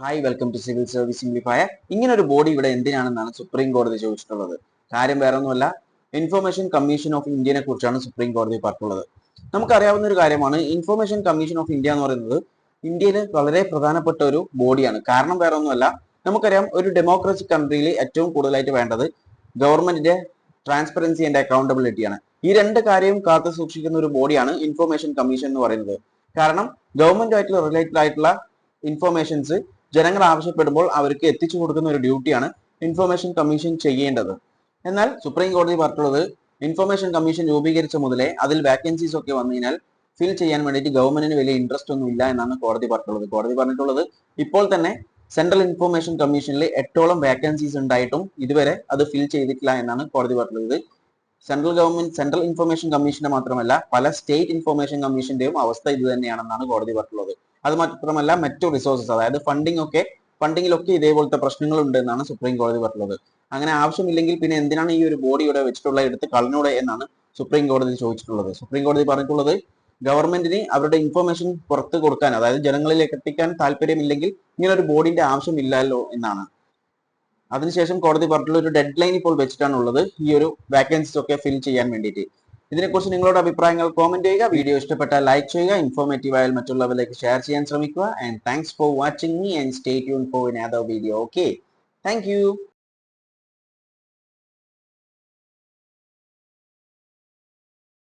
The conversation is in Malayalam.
Hi welcome to civil service simplifier. ഇങ്ങനെ ഒരു ബോഡി ഇവിടെ എന്തിനാണെന്നാണ് സുപ്രീം കോടതി ചോദിച്ചിട്ടുള്ളത്. കാര്യം വേറെ ഒന്നുമല്ല, ഇൻഫർമേഷൻ കമ്മീഷൻ ഓഫ് ഇന്ത്യനെ കുറിച്ചാണ് സുപ്രീം കോടതി പറഞ്ഞിട്ടുള്ളത്. നമുക്കറിയാവുന്ന ഒരു കാര്യമാണ്, ഇൻഫർമേഷൻ കമ്മീഷൻ ഓഫ് ഇന്ത്യ എന്ന് പറയുന്നത് ഇന്ത്യയിൽ വളരെ പ്രധാനപ്പെട്ട ഒരു ബോഡിയാണ്. കാരണം വേറെ ഒന്നുമല്ല, നമുക്കറിയാം ഒരു ഡെമോക്രറ്റിക് കൺട്രിയിൽ ഏറ്റവും കൂടുതലായിട്ട് വേണ്ടത് ഗവൺമെന്റിന്റെ ട്രാൻസ്പെറൻസി ആൻഡ് അക്കൗണ്ടബിലിറ്റിയാണ്. ഈ രണ്ട് കാര്യവും കാത്തു സൂക്ഷിക്കുന്ന ഒരു ബോഡിയാണ് ഇൻഫർമേഷൻ കമ്മീഷൻ എന്ന് പറയുന്നത്. കാരണം ഗവൺമെന്റുമായിട്ടുള്ള റിലേറ്റഡ് ആയിട്ടുള്ള ഇൻഫർമേഷൻസ് ജനങ്ങൾ ആവശ്യപ്പെടുമ്പോൾ അവർക്ക് എത്തിച്ചു കൊടുക്കുന്ന ഒരു ഡ്യൂട്ടിയാണ് ഇൻഫർമേഷൻ കമ്മീഷൻ ചെയ്യേണ്ടത്. എന്നാൽ സുപ്രീം കോടതി പറഞ്ഞിട്ടുള്ളത്, ഇൻഫർമേഷൻ കമ്മീഷൻ രൂപീകരിച്ച മുതലേ അതിൽ വാക്കൻസീസ് ഒക്കെ വന്നു കഴിഞ്ഞാൽ ഫിൽ ചെയ്യാൻ വേണ്ടിയിട്ട് ഗവൺമെന്റിന് വലിയ ഇൻട്രസ്റ്റ് ഒന്നും ഇല്ല എന്നാണ് കോടതി പറഞ്ഞിട്ടുള്ളത്. കോടതി പറഞ്ഞിട്ടുള്ളത്, ഇപ്പോൾ തന്നെ സെൻട്രൽ ഇൻഫർമേഷൻ കമ്മീഷനിൽ 8ഓളം വാക്കൻസീസ് ഉണ്ടായിട്ടും ഇതുവരെ അത് ഫിൽ ചെയ്തിട്ടില്ല എന്നാണ് കോടതി പറഞ്ഞിട്ടുള്ളത്. സെൻട്രൽ ഇൻഫർമേഷൻ കമ്മീഷന്റെ മാത്രമല്ല, പല സ്റ്റേറ്റ് ഇൻഫർമേഷൻ കമ്മീഷന്റെയും അവസ്ഥ ഇത് തന്നെയാണെന്നാണ് കോടതി പറഞ്ഞിട്ടുള്ളത്. അത് മാത്രമല്ല, മറ്റു റിസോഴ്സസ്, അതായത് ഫണ്ടിങ്ങിലൊക്കെ ഇതേപോലത്തെ പ്രശ്നങ്ങൾ ഉണ്ട് എന്നാണ് സുപ്രീം കോടതി പറഞ്ഞിട്ടുള്ളത്. അങ്ങനെ ആവശ്യമില്ലെങ്കിൽ പിന്നെ എന്തിനാണ് ഈ ഒരു ബോഡി ഇവിടെ വെച്ചിട്ടുള്ള എടുത്ത് കളഞ്ഞൂടെ എന്നാണ് സുപ്രീം കോടതി ചോദിച്ചിട്ടുള്ളത്. സുപ്രീം കോടതി പറഞ്ഞിട്ടുള്ളത്, ഗവൺമെന്റിന് അവരുടെ ഇൻഫർമേഷൻ പുറത്ത് കൊടുക്കാൻ, അതായത് ജനങ്ങളിലേക്ക് എത്തിക്കാൻ താല്പര്യമില്ലെങ്കിൽ ഇങ്ങനെ ഒരു ബോഡിന്റെ ആവശ്യമില്ലല്ലോ എന്നാണ്. അതിനുശേഷം കോടതി പറഞ്ഞിട്ടുള്ള ഒരു ഡെഡ് ലൈൻ ഇപ്പോൾ വെച്ചിട്ടാണുള്ളത് ഈ ഒരു വാക്കൻസീസ് ഒക്കെ ഫിൽ ചെയ്യാൻ വേണ്ടിയിട്ട്. ഇതിനെക്കുറിച്ച് നിങ്ങളുടെ അഭിപ്രായങ്ങൾ കോമെന്റ് ചെയ്യുക. വീഡിയോ ഇഷ്ടപ്പെട്ടാൽ ലൈക്ക് ചെയ്യുക. ഇൻഫോർമേറ്റീവ് ആയാൽ മറ്റുള്ളവരിലേക്ക് ഷെയർ ചെയ്യാൻ ശ്രമിക്കുക. And thanks for watching me and stay tune for another video. Okay, thank you.